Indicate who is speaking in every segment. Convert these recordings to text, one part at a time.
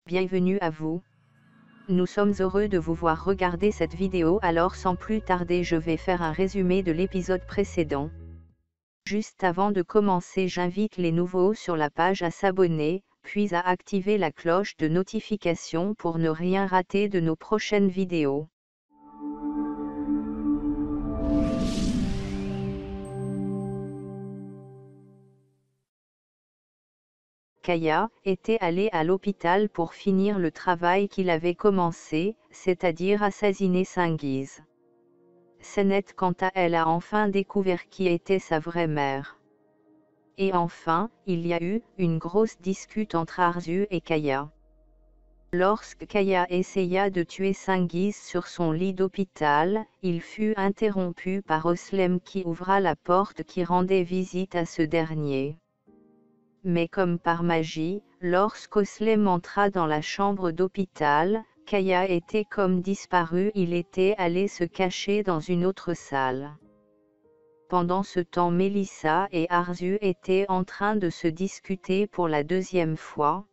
Speaker 1: Bienvenue à vous. Nous sommes heureux de vous voir regarder cette vidéo, alors sans plus tarder je vais faire un résumé de l'épisode précédent. Juste avant de commencer, j'invite les nouveaux sur la page à s'abonner, puis à activer la cloche de notification pour ne rien rater de nos prochaines vidéos. Kaya était allé à l'hôpital pour finir le travail qu'il avait commencé, c'est-à-dire assassiner Senghise. Senet quant à elle a enfin découvert qui était sa vraie mère. Et enfin, il y a eu une grosse dispute entre Arzu et Kaya. Lorsque Kaya essaya de tuer Senghise sur son lit d'hôpital, il fut interrompu par Oslem qui ouvra la porte qui rendait visite à ce dernier. Mais comme par magie, lorsqu'Oslem entra dans la chambre d'hôpital, Kaya était comme disparu, il était allé se cacher dans une autre salle. Pendant ce temps, Melissa et Arzu étaient en train de se discuter pour la deuxième fois.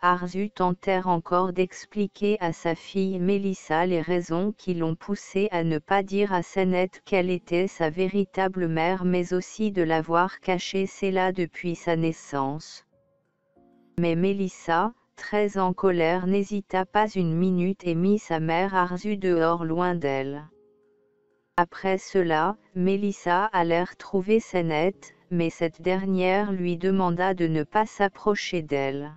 Speaker 1: Arzu tentèrent encore d'expliquer à sa fille Melissa les raisons qui l'ont poussée à ne pas dire à Senet quelle était sa véritable mère, mais aussi de l'avoir cachée cela depuis sa naissance. Mais Melissa, très en colère, n'hésita pas une minute et mit sa mère Arzu dehors loin d'elle. Après cela, Melissa allèrent trouver Senet, mais cette dernière lui demanda de ne pas s'approcher d'elle.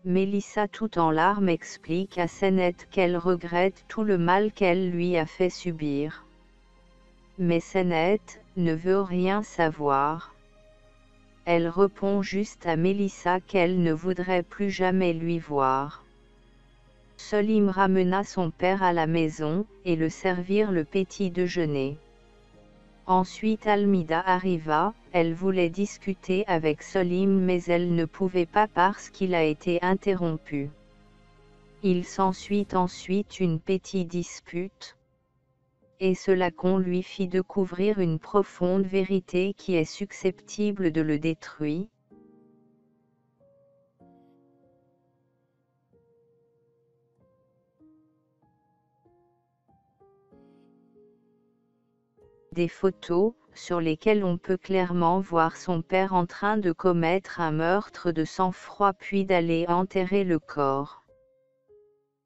Speaker 1: Melissa, tout en larmes, explique à Senet qu'elle regrette tout le mal qu'elle lui a fait subir. Mais Senet ne veut rien savoir. Elle répond juste à Melissa qu'elle ne voudrait plus jamais lui voir. Solim ramena son père à la maison, et le servirent le petit déjeuner. Ensuite Almida arriva, elle voulait discuter avec Solim mais elle ne pouvait pas parce qu'il a été interrompu. Il s'ensuit ensuite une petite dispute. Et cela qu'on lui fit découvrir une profonde vérité qui est susceptible de le détruire. Des photos, sur lesquelles on peut clairement voir son père en train de commettre un meurtre de sang-froid puis d'aller enterrer le corps.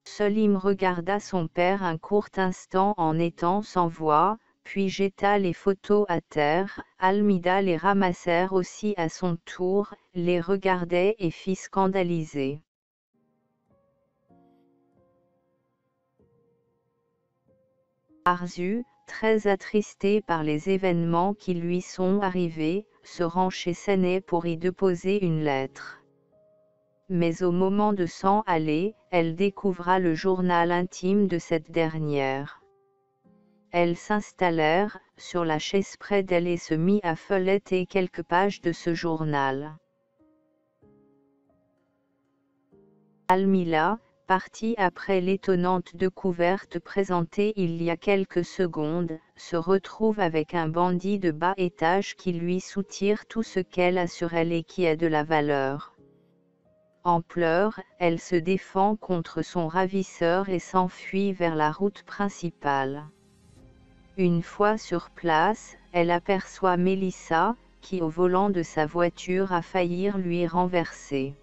Speaker 1: Solim regarda son père un court instant en étant sans voix, puis jeta les photos à terre. Almida les ramassèrent aussi à son tour, les regardait et fit scandaliser. Arzu, très attristé par les événements qui lui sont arrivés, se rend chez Senet pour y déposer une lettre. Mais au moment de s'en aller, elle découvra le journal intime de cette dernière. Elles s'installèrent sur la chaise près d'elle et se mit à feuilleter quelques pages de ce journal. Almila, partie après l'étonnante découverte présentée il y a quelques secondes, se retrouve avec un bandit de bas étage qui lui soutire tout ce qu'elle a sur elle et qui a de la valeur. En pleurs, elle se défend contre son ravisseur et s'enfuit vers la route principale. Une fois sur place, elle aperçoit Melissa, qui au volant de sa voiture a failli lui renverser.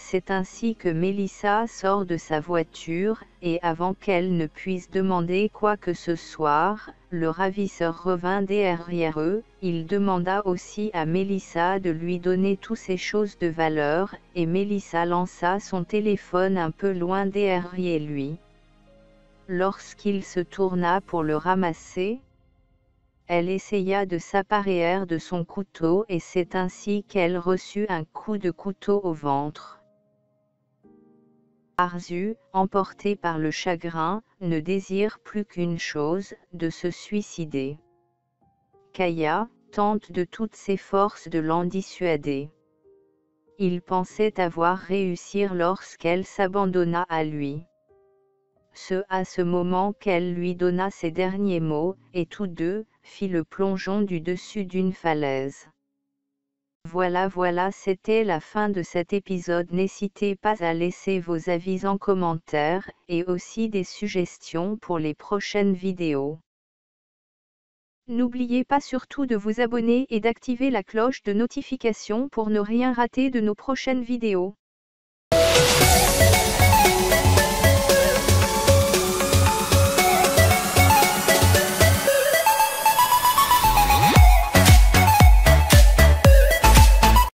Speaker 1: C'est ainsi que Melissa sort de sa voiture, et avant qu'elle ne puisse demander quoi que ce soit, le ravisseur revint derrière eux. Il demanda aussi à Melissa de lui donner toutes ces choses de valeur, et Melissa lança son téléphone un peu loin derrière lui. Lorsqu'il se tourna pour le ramasser, elle essaya de s'emparer de son couteau et c'est ainsi qu'elle reçut un coup de couteau au ventre. Arzu, emporté par le chagrin, ne désire plus qu'une chose, de se suicider. Kaya tente de toutes ses forces de l'en dissuader. Il pensait avoir réussi lorsqu'elle s'abandonna à lui. À ce moment qu'elle lui donna ses derniers mots, et tous deux, fit le plongeon du dessus d'une falaise. Voilà, c'était la fin de cet épisode. N'hésitez pas à laisser vos avis en commentaire, et aussi des suggestions pour les prochaines vidéos. N'oubliez pas surtout de vous abonner et d'activer la cloche de notification pour ne rien rater de nos prochaines vidéos.